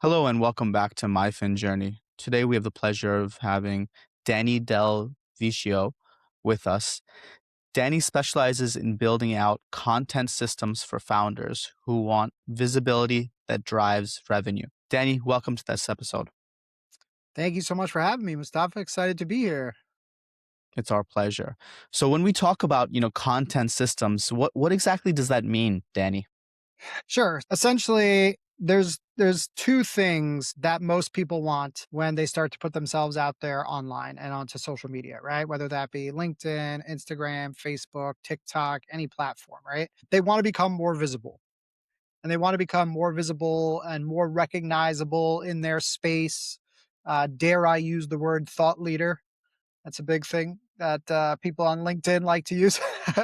Hello and welcome back to MyFinJourney. Today we have the pleasure of having Danny DelVecchio with us. Danny specializes in building out content systems for founders who want visibility that drives revenue. Danny, welcome to this episode. Thank you so much for having me, Mustafa. Excited to be here. It's our pleasure. So when we talk about, content systems, what exactly does that mean, Danny? Sure. Essentially, there's two things that most people want when they start to put themselves out there online and onto social media, right? Whether that be LinkedIn, Instagram, Facebook, TikTok, any platform, right? They want to become more visible. And they want to become more visible and more recognizable in their space. Dare I use the word thought leader? That's a big thing that people on LinkedIn like to use.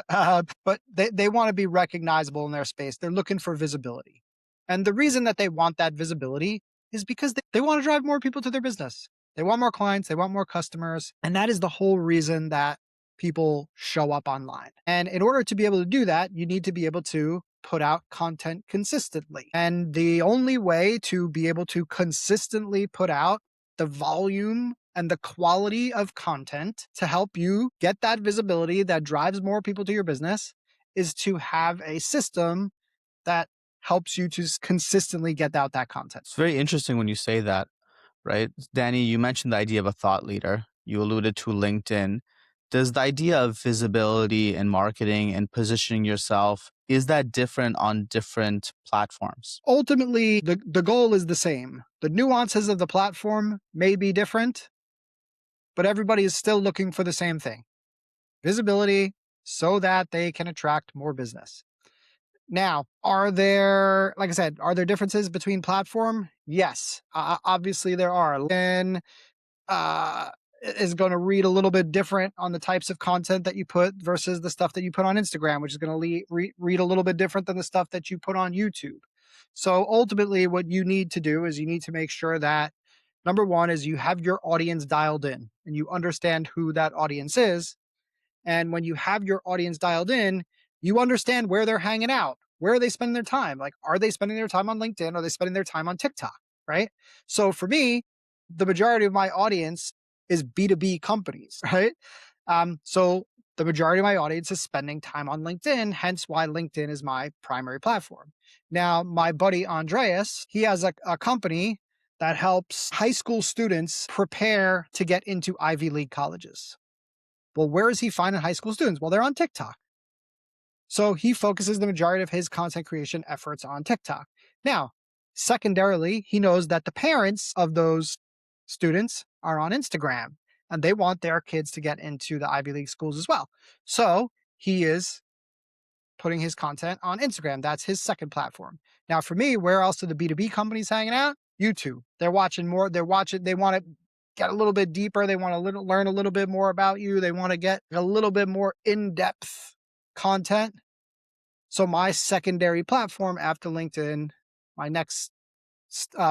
But they want to be recognizable in their space. They're looking for visibility. And the reason that they want that visibility is because they want to drive more people to their business. They want more clients, they want more customers. And that is the whole reason that people show up online. And in order to be able to do that, you need to be able to put out content consistently. And the only way to be able to consistently put out the volume and the quality of content to help you get that visibility that drives more people to your business is to have a system that helps you to consistently get out that content. It's very interesting when you say that, right? Danny, you mentioned the idea of a thought leader. You alluded to LinkedIn. Does the idea of visibility and marketing and positioning yourself, is that different on different platforms? Ultimately, the goal is the same. The nuances of the platform may be different, but everybody is still looking for the same thing: visibility so that they can attract more business. Now, like I said, are there differences between platform? Yes, obviously there are. LinkedIn uh, is going to read a little bit different on the types of content that you put versus the stuff that you put on Instagram, which is going to read a little bit different than the stuff that you put on YouTube. So ultimately, what you need to do is you need to make sure that number one is you have your audience dialed in and you understand who that audience is. And when you have your audience dialed in, you understand where they're hanging out. Where are they spending their time? Like, are they spending their time on LinkedIn? Are they spending their time on TikTok? Right. So for me, the majority of my audience is B2B companies, right? So the majority of my audience is spending time on LinkedIn, hence why LinkedIn is my primary platform. Now, my buddy Andreas, he has a company that helps high school students prepare to get into Ivy League colleges. Well, where is he finding high school students? Well, they're on TikTok. So he focuses the majority of his content creation efforts on TikTok. Now, secondarily, he knows that the parents of those students are on Instagram and they want their kids to get into the Ivy League schools as well. So he is putting his content on Instagram. That's his second platform. Now, for me, where else are the B2B companies hanging out? YouTube. They're watching more. They want to get a little bit deeper. They want to learn a little bit more about you. They want to get a little bit more in-depth content. So my secondary platform after LinkedIn, my next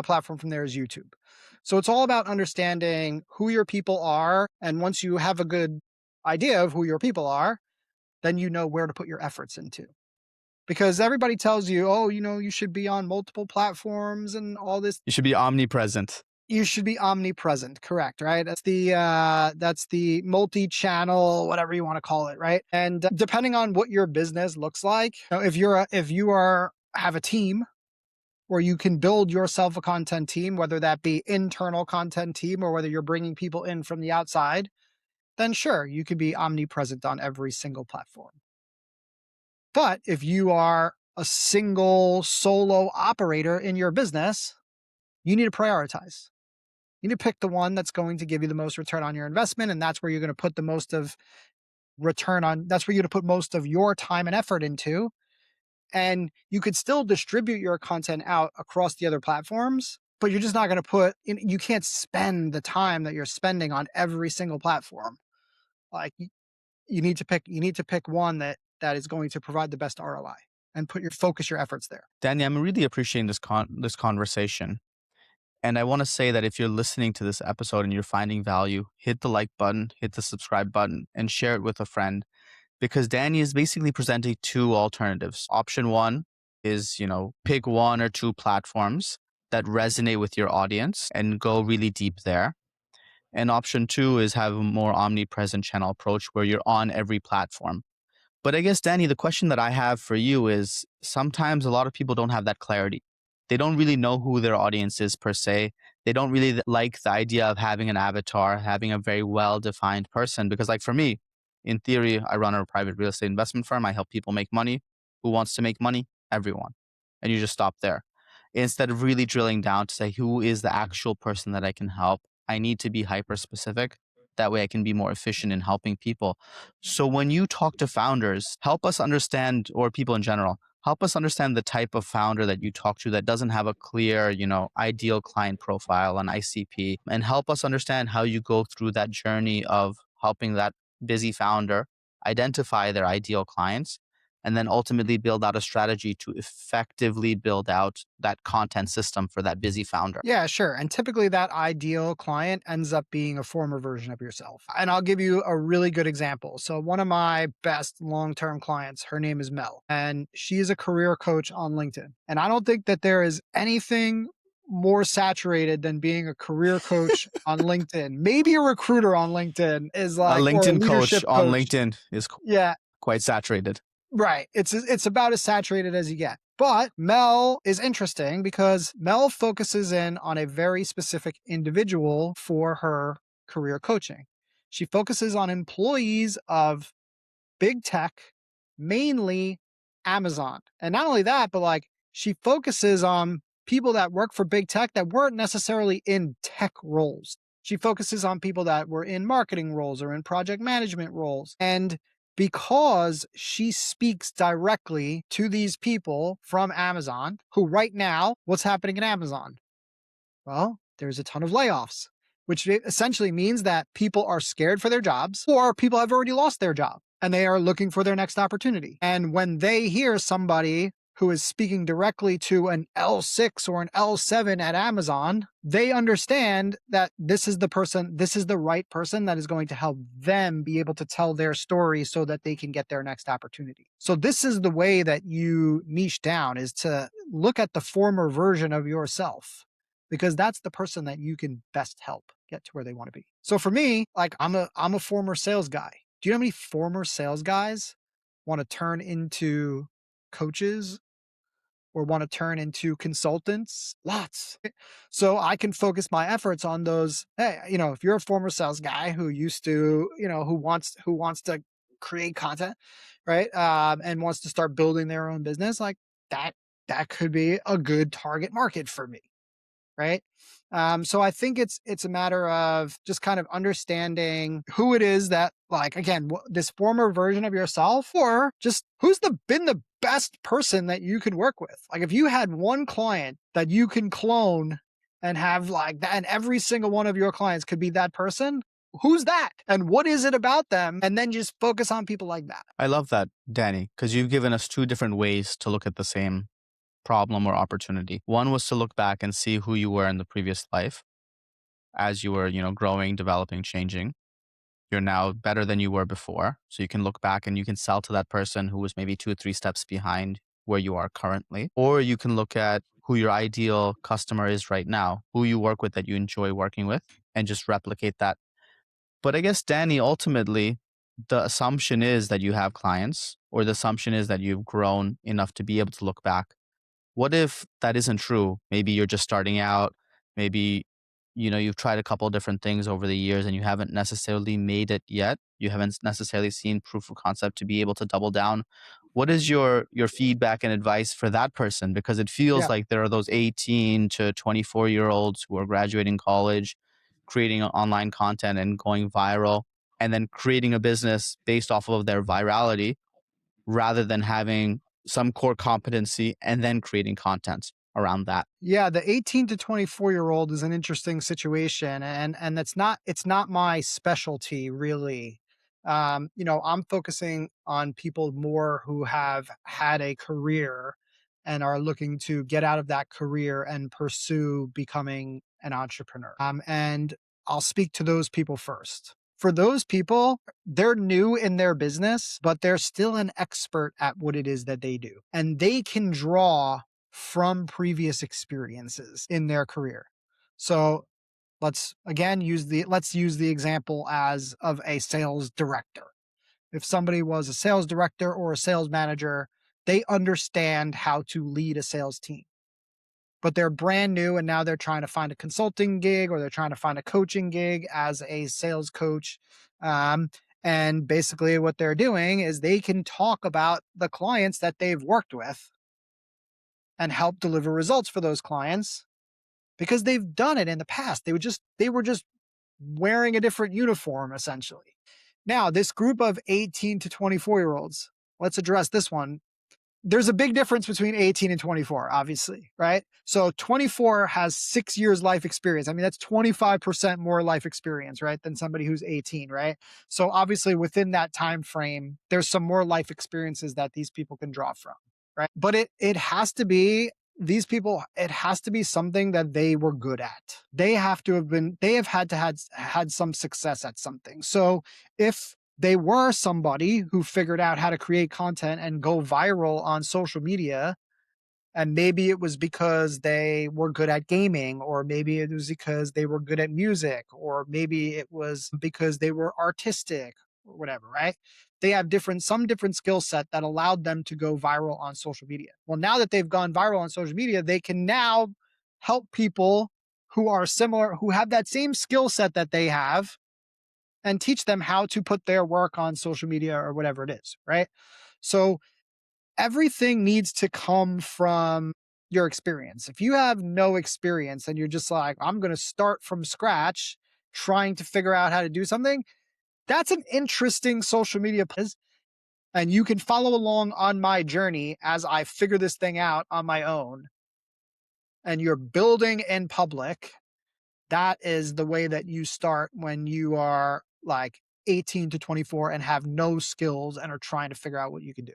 platform from there is YouTube. So it's all about understanding who your people are. And once you have a good idea of who your people are, then you know where to put your efforts into. Because everybody tells you, oh, you should be on multiple platforms and all this. You should be omnipresent. You should be omnipresent, correct, right? That's the multi-channel, whatever you want to call it, right? And depending on what your business looks like, if you have a team or you can build yourself a content team, whether that be internal content team or whether you're bringing people in from the outside, then sure, you could be omnipresent on every single platform. But if you are a single solo operator in your business, you need to prioritize. You need to pick the one that's going to give you the most return on your investment. And that's where you're going to put the most of that's where you're going to put most of your time and effort into. And you could still distribute your content out across the other platforms, but you're just not going to you can't spend the time that you're spending on every single platform. Like you need to pick one that is going to provide the best ROI and focus your efforts there. Danny, I'm really appreciating this conversation. And I want to say that if you're listening to this episode and you're finding value, hit the like button, hit the subscribe button, and share it with a friend. Because Danny is basically presenting two alternatives. Option one is, pick one or two platforms that resonate with your audience and go really deep there. And option two is have a more omnipresent channel approach where you're on every platform. But I guess, Danny, the question that I have for you is sometimes a lot of people don't have that clarity. They don't really know who their audience is per se. They don't really like the idea of having an avatar, having a very well defined person. Because, like, for me, in theory, I run a private real estate investment firm. I help people make money. Who wants to make money? Everyone. And you just stop there. Instead of really drilling down to say, who is the actual person that I can help? I need to be hyper specific. That way I can be more efficient in helping people. So when you talk to founders, help us understand, or people in general, help us understand the type of founder that you talk to that doesn't have a clear, ideal client profile, an ICP, and help us understand how you go through that journey of helping that busy founder identify their ideal clients and then ultimately build out a strategy to effectively build out that content system for that busy founder. Yeah, sure. And typically that ideal client ends up being a former version of yourself. And I'll give you a really good example. So, one of my best long term clients, her name is Mel, and she is a career coach on LinkedIn. And I don't think that there is anything more saturated than being a career coach on LinkedIn. Maybe a recruiter on LinkedIn is A like, or a LinkedIn coach leadership on coach. LinkedIn is Yeah, quite saturated. right. It's about as saturated as you get. But Mel is interesting because Mel focuses in on a very specific individual for her career coaching. She focuses on employees of big tech, mainly Amazon. And not only that, but like she focuses on people that work for big tech that weren't necessarily in tech roles. She focuses on people that were in marketing roles or in project management roles. And because she speaks directly to these people from Amazon, who right now, what's happening in Amazon? Well, there's a ton of layoffs, which essentially means that people are scared for their jobs or people have already lost their job and they are looking for their next opportunity. And when they hear somebody who is speaking directly to an L6 or an L7 at Amazon, they understand that this is the person, this is the right person that is going to help them be able to tell their story so that they can get their next opportunity. So this is the way that you niche down, is to look at the former version of yourself, because that's the person that you can best help get to where they want to be. So for me, like I'm a former sales guy. Do you know how many former sales guys want to turn into coaches or want to turn into consultants? Lots. So I can focus my efforts on those. Hey, if you're a former sales guy who used to, who wants to create content, right? And wants to start building their own business, like that could be a good target market for me, right? So I think it's a matter of just kind of understanding who it is that, like, again, this former version of yourself, or just who's been the best person that you could work with. Like, if you had one client that you can clone and have like that, and every single one of your clients could be that person, who's that? And what is it about them? And then just focus on people like that. I love that, Danny, because you've given us two different ways to look at the same problem or opportunity. One was to look back and see who you were in the previous life as you were, growing, developing, changing. You're now better than you were before. So you can look back and you can sell to that person who was maybe 2 or 3 steps behind where you are currently. Or you can look at who your ideal customer is right now, who you work with that you enjoy working with, and just replicate that. But I guess, Danny, ultimately, the assumption is that you have clients, or the assumption is that you've grown enough to be able to look back. What if that isn't true? Maybe you're just starting out. Maybe, you've tried a couple different things over the years and you haven't necessarily made it yet. You haven't necessarily seen proof of concept to be able to double down. What is your feedback and advice for that person? Because it feels Yeah. like there are those 18 to 24-year-olds who are graduating college, creating online content and going viral, and then creating a business based off of their virality rather than having some core competency and then creating content around that. Yeah, the 18 to 24-year-old is an interesting situation, and it's not my specialty really. I'm focusing on people more who have had a career and are looking to get out of that career and pursue becoming an entrepreneur. And I'll speak to those people first. For those people, they're new in their business, but they're still an expert at what it is that they do. And they can draw from previous experiences in their career. So let's use the example as of a sales director. If somebody was a sales director or a sales manager, they understand how to lead a sales team, but they're brand new and now they're trying to find a consulting gig or they're trying to find a coaching gig as a sales coach. Um, and basically, what they're doing is they can talk about the clients that they've worked with and help deliver results for those clients because they've done it in the past. They were just wearing a different uniform essentially. Now, this group of 18 to 24-year-olds, let's address this one. There's a big difference between 18 and 24, obviously, right? So 24 has 6 years life experience. I mean, that's 25% more life experience, right, than somebody who's 18, right? So obviously within that time frame, there's some more life experiences that these people can draw from, right? But it has to be these people, it has to be something that they were good at. They have had some success at something. So if they were somebody who figured out how to create content and go viral on social media, and maybe it was because they were good at gaming, or maybe it was because they were good at music, or maybe it was because they were artistic or whatever, right? They have some different skill set that allowed them to go viral on social media. Well, now that they've gone viral on social media, they can now help people who are similar, who have that same skill set that they have, and teach them how to put their work on social media or whatever it is, right? So everything needs to come from your experience. If you have no experience and you're just like, I'm going to start from scratch trying to figure out how to do something, that's an interesting social media place. And you can follow along on my journey as I figure this thing out on my own. And you're building in public. That is the way that you start when you are like 18 to 24 and have no skills and are trying to figure out what you can do.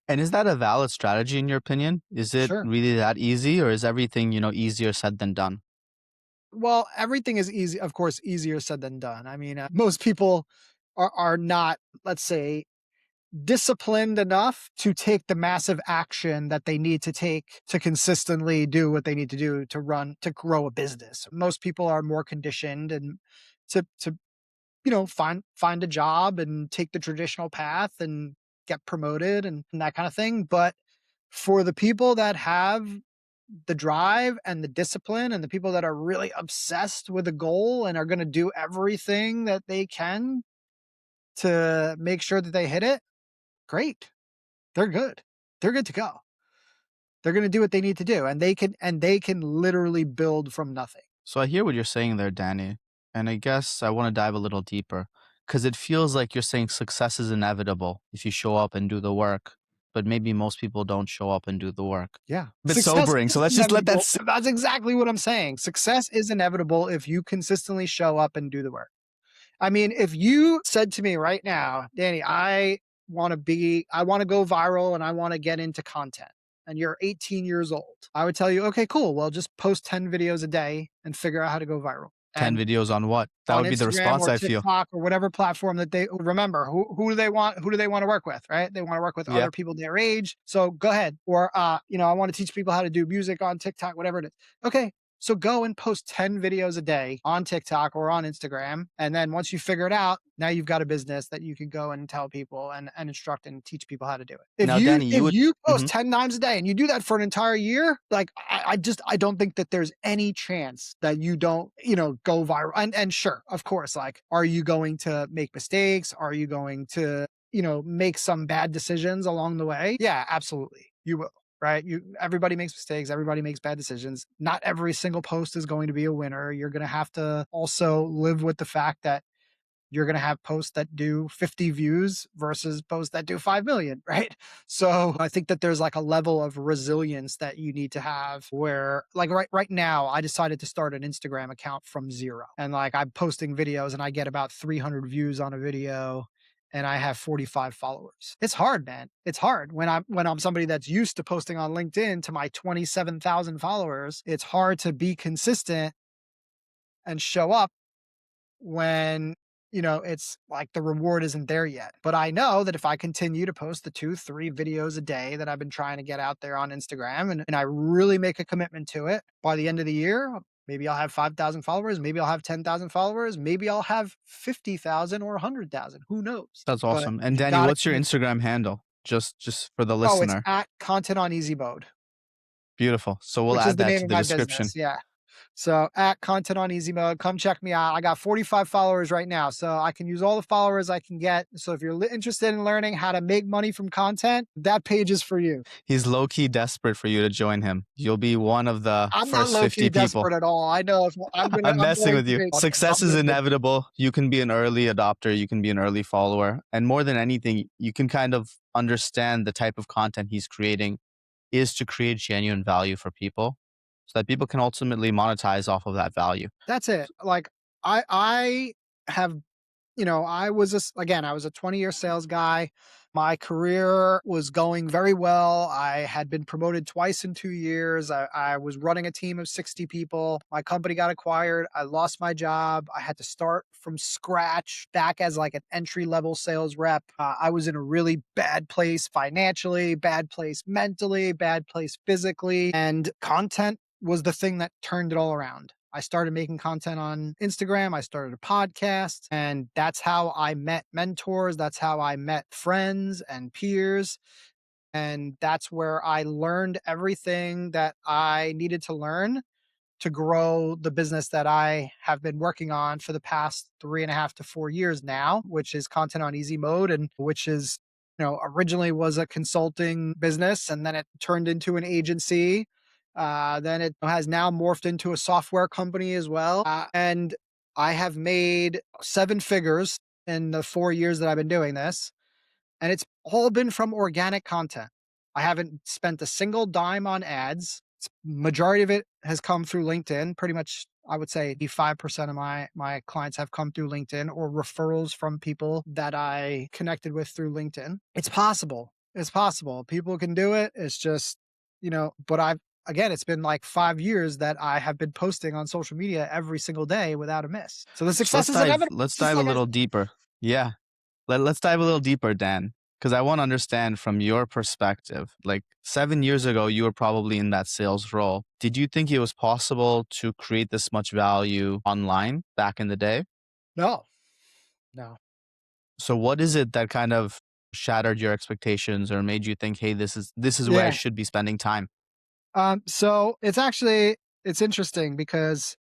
And is that a valid strategy in your opinion? Is it Sure. really that easy, or is everything, easier said than done? Well, everything is easy, of course, easier said than done. I mean, most people are not, let's say, disciplined enough to take the massive action that they need to take to consistently do what they need to do to grow a business. Most people are more conditioned and to find a job and take the traditional path and get promoted and that kind of thing. But for the people that have the drive and the discipline and the people that are really obsessed with a goal and are going to do everything that they can to make sure that they hit it, great. They're good. They're good to go. They're going to do what they need to do, and they can literally build from nothing. So I hear what you're saying there, Danny, and I guess I want to dive a little deeper because it feels like you're saying success is inevitable if you show up and do the work, but maybe most people don't show up and do the work. Yeah. A bit Success sobering. is So let's just let that inevitable. That's exactly what I'm saying. Success is inevitable if you consistently show up and do the work. I mean, if you said to me right now, Danny, I want to go viral and I want to get into content, and you're 18 years old, I would tell you, okay, cool. Well, just post 10 videos a day and figure out how to go viral. 10 And videos on what? That on would be the Instagram response, or I feel. TikTok or whatever platform that they remember. Who do they want to work with, right? They want to work with Yeah. other people their age. So go ahead. Or I want to teach people how to do music on TikTok, whatever it is. Okay. So go and post 10 videos a day on TikTok or on Instagram. And then once you figure it out, now you've got a business that you can go and tell people and instruct and teach people how to do it. If Now, you Danny, you if would. you post Mhm. 10 times a day and you do that for an entire year, like I don't think that there's any chance that you don't, go viral. And sure, of course, like, are you going to make mistakes? Are you going to, make some bad decisions along the way? Yeah, absolutely. You will. Right. Everybody makes mistakes. Everybody makes bad decisions. Not every single post is going to be a winner. You're going to have to also live with the fact that you're going to have posts that do 50 views versus posts that do 5 million, right? So I think that there's like a level of resilience that you need to have where, like, right now, I decided to start an Instagram account from zero. And like, I'm posting videos and I get about 300 views on a video and I have 45 followers. It's hard, man. It's hard when I'm somebody that's used to posting on LinkedIn to my 27,000 followers. It's hard to be consistent and show up when it's like the reward isn't there yet. But I know that if I continue to post the 2, 3 videos a day that I've been trying to get out there on Instagram and I really make a commitment to it, by the end of the year, maybe I'll have 5,000 followers, maybe I'll have 10,000 followers, maybe I'll have 50,000 or 100,000. Who knows? That's But awesome. And you Danny, got to what's your commit to it. Instagram handle? Just for the Oh, it's listener. at content on easy mode, Beautiful. So we'll which is add the that name to of the my description. business. Yeah. So at content on easy mode, come check me out. I got 45 followers right now. So I can use all the followers I can get. So if you're interested in learning how to make money from content, that page is for you. He's low key desperate for you to join him. You'll be one of the I'm not first low key 50 people. desperate at all. I know if I'm I'm messing going with to you. make money. Success I'm is going to make money. inevitable. You can be an early adopter, you can be an early follower. And more than anything, you can kind of understand the type of content he's creating is to create genuine value for people so that people can ultimately monetize off of that value. That's it. Like I have I was again, I was a 20-year sales guy. My career was going very well. I had been promoted twice in 2 years. I was running a team of 60 people. My company got acquired. I lost my job. I had to start from scratch back as like an entry level sales rep. I was in a really bad place financially, bad place mentally, bad place physically. And content was the thing that turned it all around. I started making content on Instagram. I started a podcast, and that's how I met mentors. That's how I met friends and peers. And that's where I learned everything that I needed to learn to grow the business that I have been working on for the past 3.5 to 4 years now, which is content on easy mode, and which is, originally was a consulting business and then it turned into an agency. Then it has now morphed into a software company as well. And I have made 7 figures in the 4 years that I've been doing this. And it's all been from organic content. I haven't spent a single dime on ads. Majority of it has come through LinkedIn. Pretty much, I would say 5% of my clients have come through LinkedIn or referrals from people that I connected with through LinkedIn. It's possible. It's possible. People can do it. It's just, but again, it's been like 5 years that I have been posting on social media every single day without a miss. So the So success is inevitable. let's It's just dive a like little deeper. Yeah. Let's dive a little deeper, Dan, because I want to understand from your perspective. Like 7 years ago, you were probably in that sales role. Did you think it was possible to create this much value online back in the day? no, no. So what is it that kind of shattered your expectations or made you think, hey, this is where I Yeah. should be spending time? So it's interesting because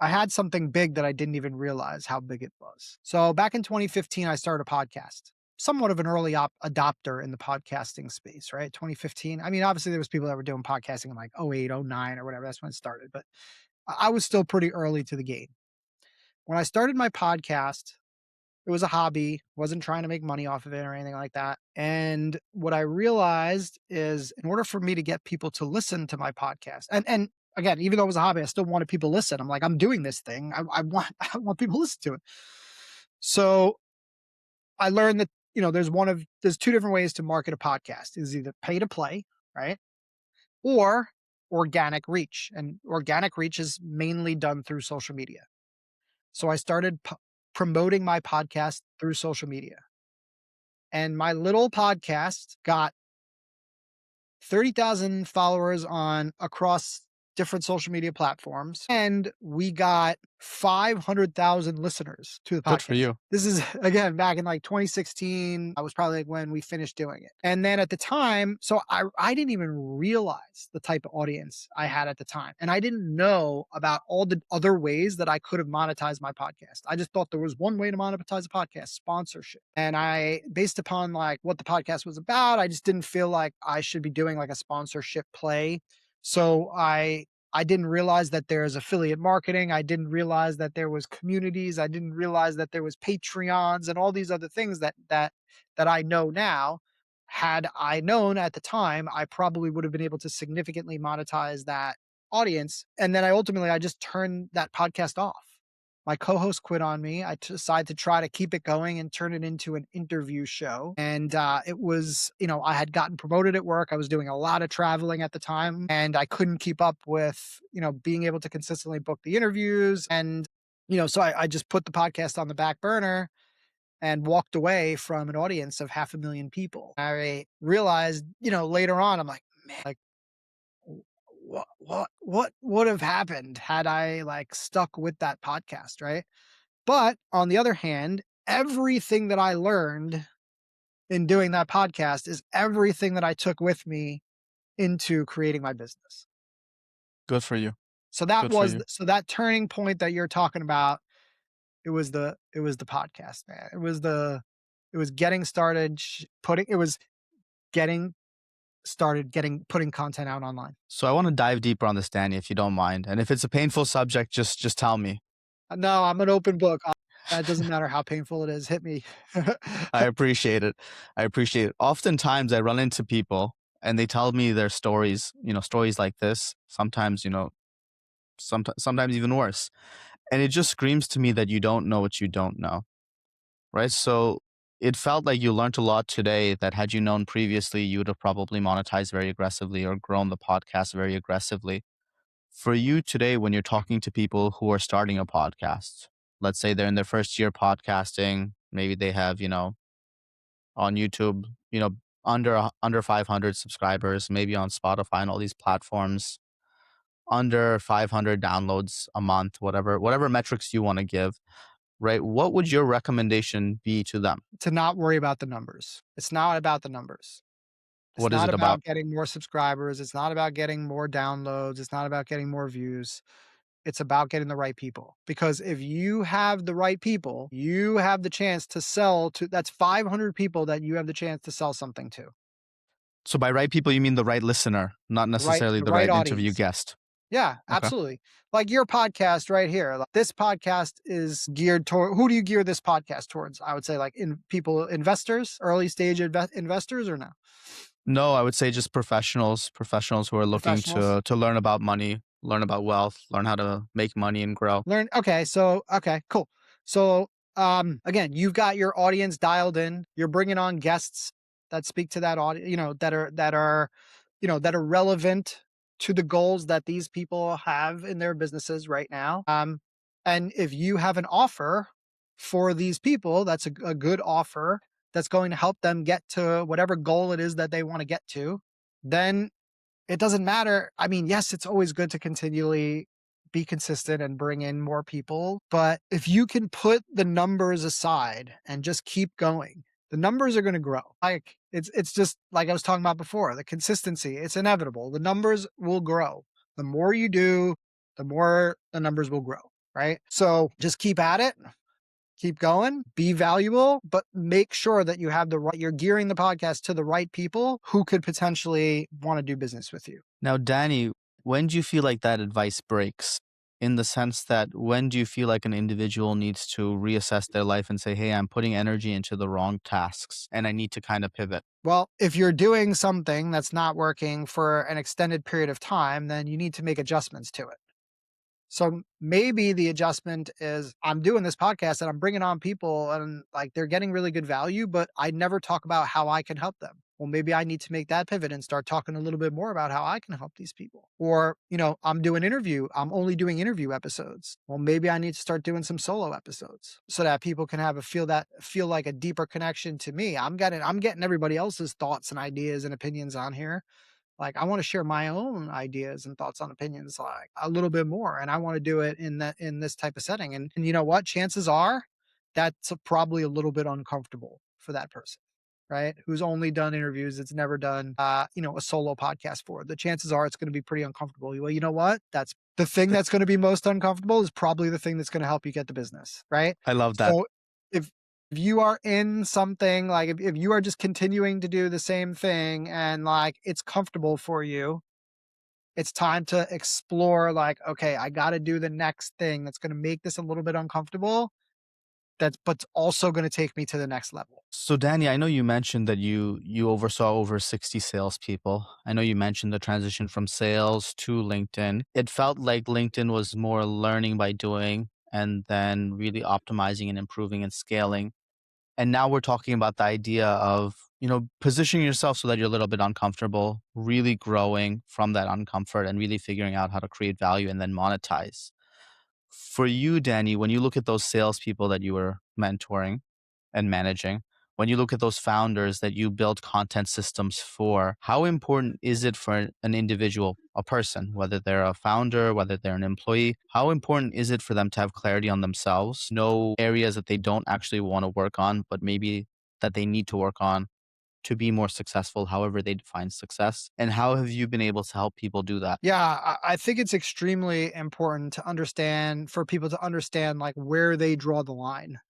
I had something big that I didn't even realize how big it was. So back in 2015, I started a podcast. Somewhat of an early adopter in the podcasting space, right? 2015. I mean, obviously there was people that were doing podcasting in like '08, '09 or whatever. That's when it started, but I was still pretty early to the game. When I started my podcast, it was a hobby, wasn't trying to make money off of it or anything like that. And what I realized is in order for me to get people to listen to my podcast, and again, even though it was a hobby, I still wanted people to listen. I'm like, I'm doing this thing. I want I want people to listen to it. So I learned that, there's two different ways to market a podcast. Is either pay to play, right? Or organic reach. And organic reach is mainly done through social media. So I started promoting my podcast through social media. And my little podcast got 30,000 followers on across different social media platforms. And we got 500,000 listeners to the Good for podcast. you. This is again back in like 2016. I was probably like when we finished doing it. And then at the time, so I didn't even realize the type of audience I had at the time. And I didn't know about all the other ways that I could have monetized my podcast. I just thought there was one way to monetize a podcast, sponsorship. And based upon like what the podcast was about, I just didn't feel like I should be doing like a sponsorship play. So I didn't realize that there's affiliate marketing. I didn't realize that there was communities. I didn't realize that there was Patreons and all these other things that I know now. Had I known at the time, I probably would have been able to significantly monetize that audience. And then I just turned that podcast off. My co-host quit on me. I decided to try to keep it going and turn it into an interview show. And it was, I had gotten promoted at work. I was doing a lot of traveling at the time, and I couldn't keep up with, being able to consistently book the interviews. And So I just put the podcast on the back burner and walked away from an audience of 500,000 people. I realized, later on, I'm like, man, like what would have happened had I like stuck with that podcast, right? But on the other hand, everything that I learned in doing that podcast is everything that I took with me into creating my business. Good for you. So that Good for was you. so that turning point that you're talking about, it was the podcast, man. It was getting started getting getting putting content out online. So I want to dive deeper on this, Danny, if you don't mind. And if it's a painful subject, just tell me. No, I'm an open book. It doesn't matter how painful it is. Hit me. I appreciate it. I appreciate it. Oftentimes I run into people and they tell me their stories, stories like this, sometimes, sometimes even worse. And it just screams to me that you don't know what you don't know, right? So it felt like you learned a lot today that had you known previously, you would have probably monetized very aggressively or grown the podcast very aggressively. For you today, when you're talking to people who are starting a podcast, let's say they're in their first year podcasting, maybe they have, on YouTube, under 500 subscribers, maybe on Spotify and all these platforms, under 500 downloads a month, whatever metrics you want to give, right? What would your recommendation be to them? To not worry about the numbers. It's not about the numbers. It's What is not it about? about getting more subscribers. It's not about getting more downloads. It's not about getting more views. It's about getting the right people. Because if you have the right people, you have the chance to sell to that's 500 people that you have the chance to sell something to. So by right people, you mean the right listener, not necessarily The the right right interview audience. guest. Yeah, Okay. absolutely. Like your podcast right here. Like, this podcast is geared toward who do you gear this podcast towards? I would say like investors, early stage investors or no? No, I would say just professionals who are looking Professionals? to learn about money, learn about wealth, learn how to make money and grow. Learn okay, cool. So, again, you've got your audience dialed in. You're bringing on guests that speak to that audience, that are relevant to the goals that these people have in their businesses right now. And if you have an offer for these people, that's a good offer that's going to help them get to whatever goal it is that they want to get to, then it doesn't matter. I mean, yes, it's always good to continually be consistent and bring in more people, but if you can put the numbers aside and just keep going, the numbers are going to grow. Like it's just like I was talking about before, the consistency, it's inevitable. The numbers will grow. The more you do, the more the numbers will grow, right? So just keep at it. Keep going, be valuable, but make sure that you're gearing the podcast to the right people who could potentially want to do business with you. Now, Danny, when do you feel like that advice breaks? In the sense that when do you feel like an individual needs to reassess their life and say, hey, I'm putting energy into the wrong tasks and I need to kind of pivot? Well, if you're doing something that's not working for an extended period of time, then you need to make adjustments to it. So maybe the adjustment is I'm doing this podcast and I'm bringing on people and like they're getting really good value, but I never talk about how I can help them. Well, maybe I need to make that pivot and start talking a little bit more about how I can help these people. Or, I'm only doing interview episodes. Well, maybe I need to start doing some solo episodes so that people can have feel like a deeper connection to me. I'm getting everybody else's thoughts and ideas and opinions on here. Like, I wanna share my own ideas and thoughts on opinions, like, a little bit more, and I wanna do it in this type of setting, and you know what? Chances are, that's probably a little bit uncomfortable for that person, right? Who's only done interviews, it's never done, a solo podcast for. The chances are it's gonna be pretty uncomfortable. Well, you know what? That's the thing that's gonna be most uncomfortable is probably the thing that's gonna help you get the business, right? I love that. So, if if you are in something like if you are just continuing to do the same thing and like it's comfortable for you, it's time to explore like, okay, I got to do the next thing that's going to make this a little bit uncomfortable. But also going to take me to the next level. So, Danny, I know you mentioned that you oversaw over 60 salespeople. I know you mentioned the transition from sales to LinkedIn. It felt like LinkedIn was more learning by doing and then really optimizing and improving and scaling. And now we're talking about the idea of, positioning yourself so that you're a little bit uncomfortable, really growing from that uncomfort and really figuring out how to create value and then monetize. For you, Danny, when you look at those salespeople that you were mentoring and managing, when you look at those founders that you build content systems for, how important is it for an individual, a person, whether they're a founder, whether they're an employee, how important is it for them to have clarity on themselves, know areas that they don't actually want to work on, but maybe that they need to work on to be more successful, however they define success? And how have you been able to help people do that? Yeah, I think it's extremely important to understand for people to understand like where they draw the line.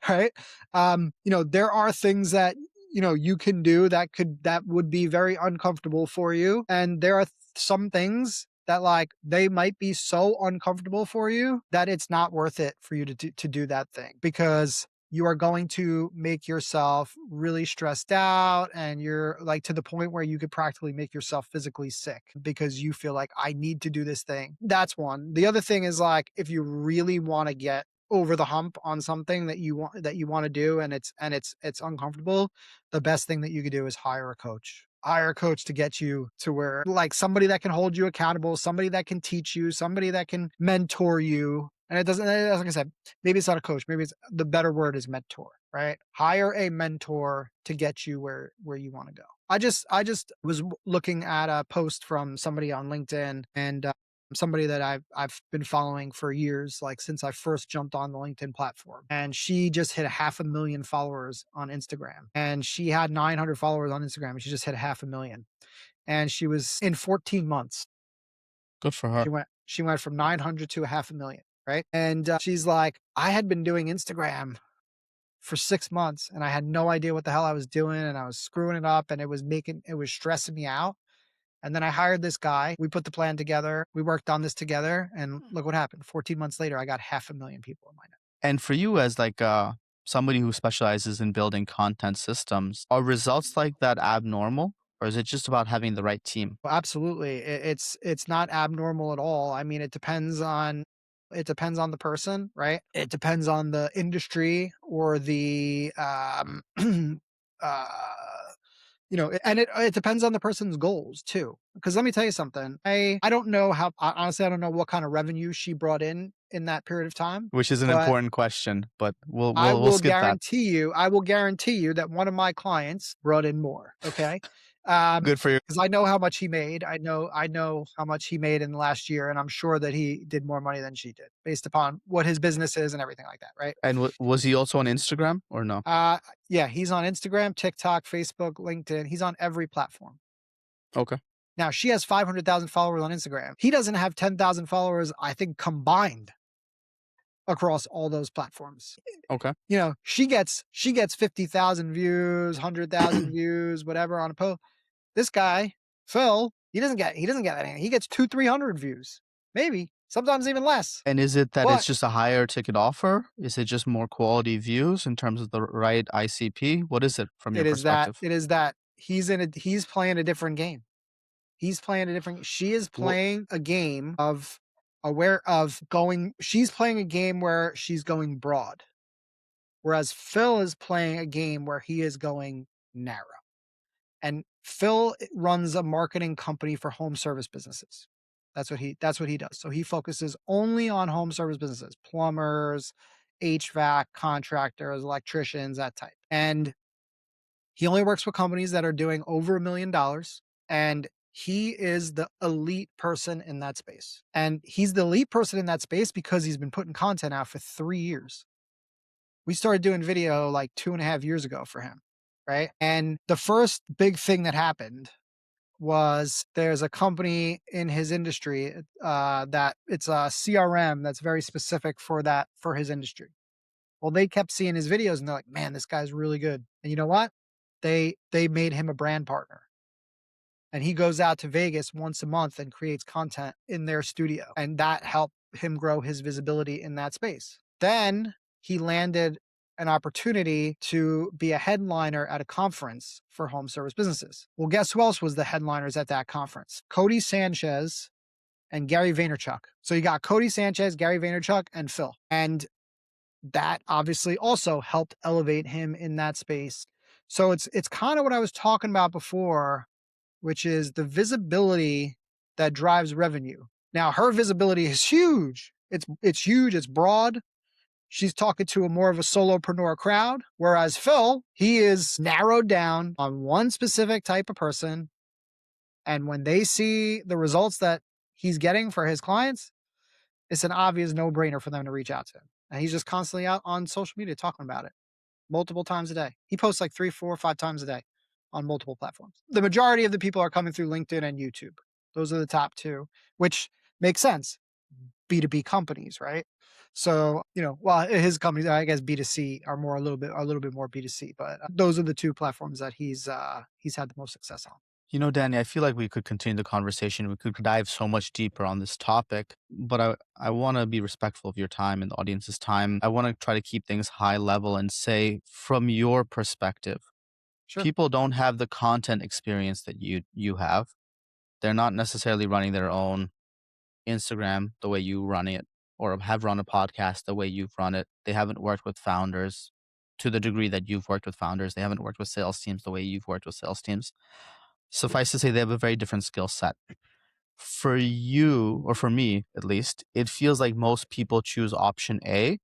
Right? There are things that you can do that would be very uncomfortable for you. And there are some things that like they might be so uncomfortable for you that it's not worth it for you to do that thing because you are going to make yourself really stressed out and you're like to the point where you could practically make yourself physically sick because you feel like I need to do this thing. That's one. The other thing is like if you really want to get over the hump on something that you want to do and it's uncomfortable, the best thing that you could do is hire a coach. Hire a coach to get you to where like somebody that can hold you accountable, somebody that can teach you, somebody that can mentor you. And it doesn't like I said, maybe it's not a coach, maybe it's the better word is mentor, right? Hire a mentor to get you where you want to go. I just was looking at a post from somebody on LinkedIn and somebody that I've been following for years, like since I first jumped on the LinkedIn platform. And she just hit 500,000 followers on Instagram. And she had 900 followers on Instagram. And she just hit 500,000. And she was in 14 months. Good for She her. went she went from 900 to 500,000. Right. And she's like, I had been doing Instagram for 6 months and I had no idea what the hell I was doing and I was screwing it up and it was stressing me out. And then I hired this guy. We put the plan together. We worked on this together. And look what happened. 14 months later, I got 500,000 people in my net. And for you as like somebody who specializes in building content systems, are results like that abnormal? Or is it just about having the right team? Well, absolutely. It's not abnormal at all. I mean, it depends on the person, right? It depends on the industry or the uh and it depends on the person's goals too. Because let me tell you something. I don't know honestly I don't know what kind of revenue she brought in that period of time, Which is an but important question, but we'll I we'll we'll will skip that. guarantee you I will guarantee you that one of my clients brought in more, okay? Good for you. Because I know how much he made. I know how much he made in the last year, and I'm sure that he did more money than she did based upon what his business is and everything like that, right? And was he also on Instagram or no? Yeah, he's on Instagram, TikTok, Facebook, LinkedIn. He's on every platform. Okay. Now, she has 500,000 followers on Instagram. He doesn't have 10,000 followers, I think, combined across all those platforms. Okay. She gets 50,000 views, 100,000 views, whatever on a post. This guy, Phil, he doesn't get anything. He gets 200-300 views. Maybe, sometimes even less. And is it that it's But just a higher ticket offer? Is it just more quality views in terms of the right ICP? What is it from your it is that perspective? it is that he's playing a different game. She is Wha playing a game of aware of going she's playing a game where she's going broad, whereas Phil is playing a game where he is going narrow. And Phil runs a marketing company for home service businesses. That's what he does. So he focuses only on home service businesses, plumbers, HVAC contractors, electricians, that type. And he only works with companies that are doing over $1 million. And he is the elite person in that space. And he's the elite person in that space because he's been putting content out for 3 years. We started doing video like 2.5 years ago for him. Right. And the first big thing that happened was there's a company in his industry that it's a CRM that's very specific for his industry. Well, they kept seeing his videos and they're like, man, this guy's really good. And you know what? They made him a brand partner. And he goes out to Vegas once a month and creates content in their studio. And that helped him grow his visibility in that space. Then he landed an opportunity to be a headliner at a conference for home service businesses. Well, guess who else was the headliners at that conference? Cody Sanchez and Gary Vaynerchuk. So you got Cody Sanchez, Gary Vaynerchuk, and Phil. And that obviously also helped elevate him in that space. So it's kind of what I was talking about before, which is the visibility that drives revenue. Now her visibility is huge. It's huge, it's broad. She's talking to a more of a solopreneur crowd, whereas Phil, he is narrowed down on one specific type of person. And when they see the results that he's getting for his clients, it's an obvious no-brainer for them to reach out to him. And he's just constantly out on social media talking about it multiple times a day. He posts like 3, 4, 5 times a day on multiple platforms. The majority of the people are coming through LinkedIn and YouTube. Those are the top two, which makes sense. B2B companies, right? So, well, his companies, I guess B2C are more a little bit more B2C, but those are the two platforms that he's had the most success on. Danny, I feel like we could continue the conversation. We could dive so much deeper on this topic, but I want to be respectful of your time and the audience's time. I want to try to keep things high level and say, from your perspective, Sure. people don't have the content experience that you have. They're not necessarily running their own Instagram the way you run it, or have run a podcast the way you've run it. They haven't worked with founders to the degree that you've worked with founders. They haven't worked with sales teams the way you've worked with sales teams. Suffice to say, they have a very different skill set. For you, or for me at least, it feels like most people choose option A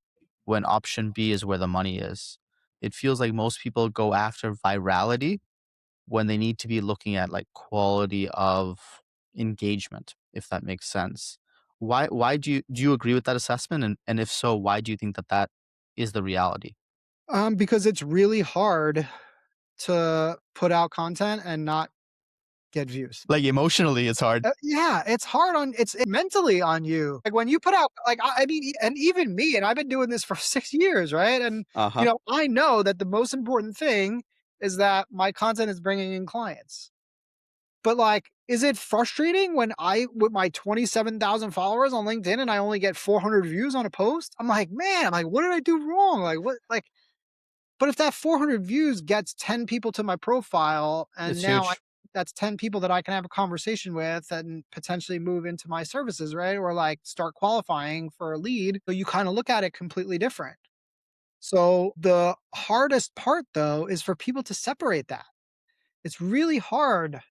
when option B is where the money is. It feels like most people go after virality when they need to be looking at like quality of engagement, if that makes sense. Why do you agree with that assessment? And if so, why do you think that that is the reality? Because it's really hard to put out content and not get views. Like emotionally, it's hard. Yeah, it's hard on it's mentally on you. Like when you put out like I mean, and even me, and I've been doing this for 6 years, right? And Uh huh. I know that the most important thing is that my content is bringing in clients. But like, is it frustrating when with my 27,000 followers on LinkedIn and I only get 400 views on a post? I'm like, man, I'm like, what did I do wrong? Like, what, like, but if that 400 views gets 10 people to my profile, and It's now huge. that's 10 people that I can have a conversation with and potentially move into my services, right? Or like start qualifying for a lead. So you kind of look at it completely different. So the hardest part though is for people to separate that. It's really hard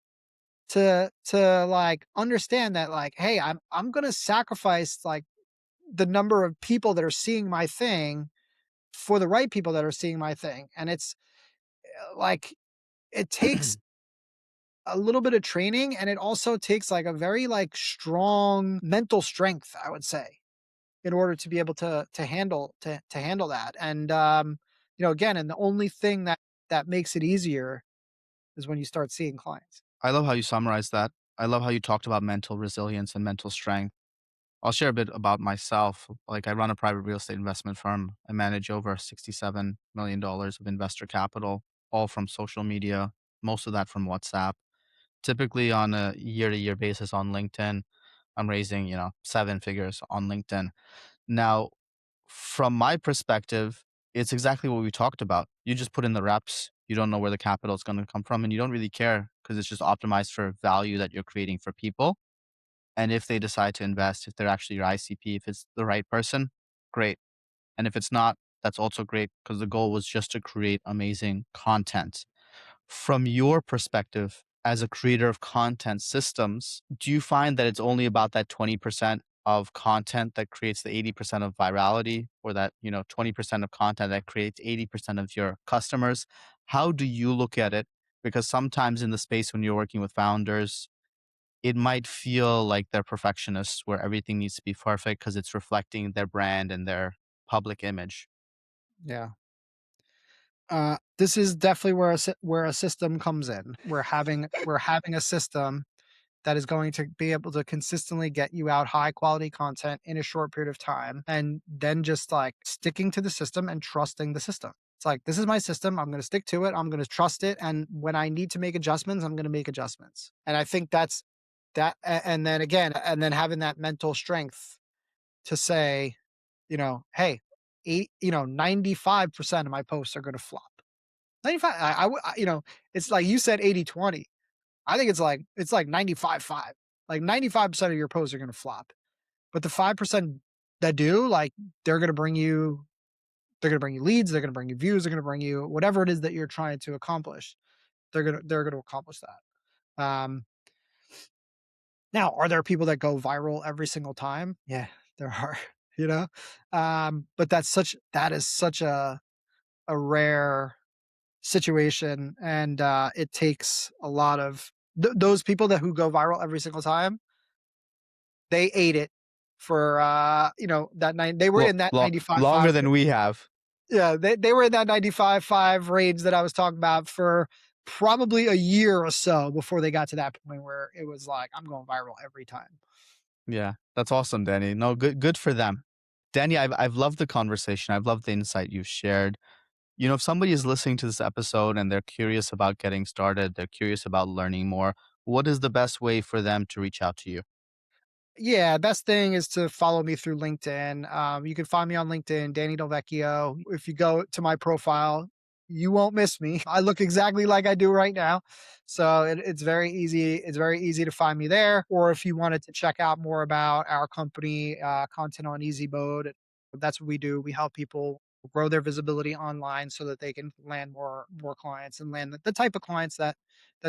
to like understand that like, hey, I'm gonna sacrifice like the number of people that are seeing my thing for the right people that are seeing my thing. And it's like it takes a little bit of training, and it also takes like a very like strong mental strength, I would say, in order to be able to handle that. And again, and the only thing that makes it easier is when you start seeing clients. I love how you summarized that. I love how you talked about mental resilience and mental strength. I'll share a bit about myself. Like, I run a private real estate investment firm. I manage over $67 million of investor capital, all from social media, most of that from WhatsApp. Typically on a year to year basis on LinkedIn, I'm raising, seven figures on LinkedIn. Now, from my perspective, it's exactly what we talked about. You just put in the reps. You don't know where the capital is going to come from, and you don't really care because it's just optimized for value that you're creating for people. And if they decide to invest, if they're actually your ICP, if it's the right person, great. And if it's not, that's also great because the goal was just to create amazing content. From your perspective as a creator of content systems, do you find that it's only about that 20% of content that creates the 80% of virality, or that, 20% of content that creates 80% of your customers? How do you look at it? Because sometimes in the space when you're working with founders, it might feel like they're perfectionists where everything needs to be perfect because it's reflecting their brand and their public image. Yeah. This is definitely where where a system comes in. We're having a system that is going to be able to consistently get you out high quality content in a short period of time, and then just like sticking to the system and trusting the system. It's like, this is my system. I'm going to stick to it. I'm going to trust it. And when I need to make adjustments, I'm going to make adjustments. And I think that's and then again, and then having that mental strength to say, hey, 95% of my posts are going to flop. 95, it's like you said 80/20. I think it's like 95/5. Like 95% of your posts are gonna flop. But the 5% that do, like, they're gonna bring you leads, they're gonna bring you views, they're gonna bring you whatever it is that you're trying to accomplish. They're gonna accomplish that. Um, Now, are there people that go viral every single time? Yeah, there are, you know? But that is such a rare situation, and, it takes a lot of those people that who go viral every single time, they ate it for, that they were Lo- in that lo- 95.5. longer than we have. Yeah, they were in that 95.5 range that I was talking about for probably a year or so before they got to that point where it was like, "I'm going viral every time." Yeah, that's awesome, Danny. No, good for them. Danny, I've loved the conversation. I've loved the insight you've shared. If somebody is listening to this episode and they're curious about getting started, they're curious about learning more, what is the best way for them to reach out to you? Yeah, best thing is to follow me through LinkedIn. You can find me on LinkedIn, Danny DelVecchio. If you go to my profile, you won't miss me. I look exactly like I do right now. So it's very easy. It's very easy to find me there. Or if you wanted to check out more about our company, Content on Easy Mode, that's what we do. We help people grow their visibility online so that they can land more clients and land the type of clients that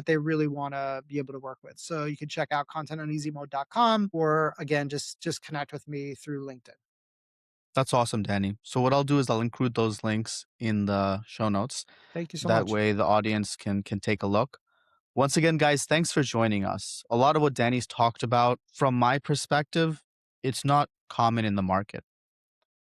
they really want to be able to work with. So you can check out contentoneasymode.com, or again, just connect with me through LinkedIn. That's awesome, Danny. So what I'll do is I'll include those links in the show notes. Thank you so That much. way the audience can take a look. Once again, guys, thanks for joining us. A lot of what Danny's talked about, from my perspective, it's not common in the market.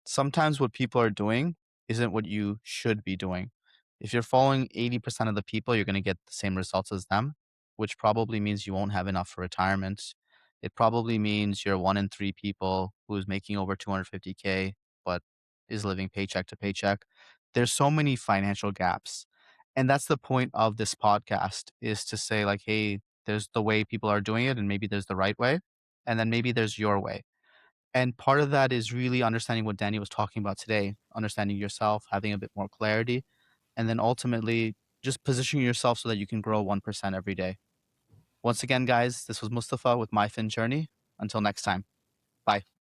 Sometimes what people are doing isn't what you should be doing. If you're following 80% of the people, you're going to get the same results as them, which probably means you won't have enough for retirement. It probably means you're one in three people who's making over 250K, but is living paycheck to paycheck. There's so many financial gaps. And that's the point of this podcast, is to say like, hey, there's the way people are doing it, and maybe there's the right way. And then maybe there's your way, and part of that is really understanding what Danny was talking about today, understanding yourself, having a bit more clarity, and then ultimately just positioning yourself so that you can grow 1% every day. Once again, guys, this was Mustafa with MyFinJourney. Until next time, bye.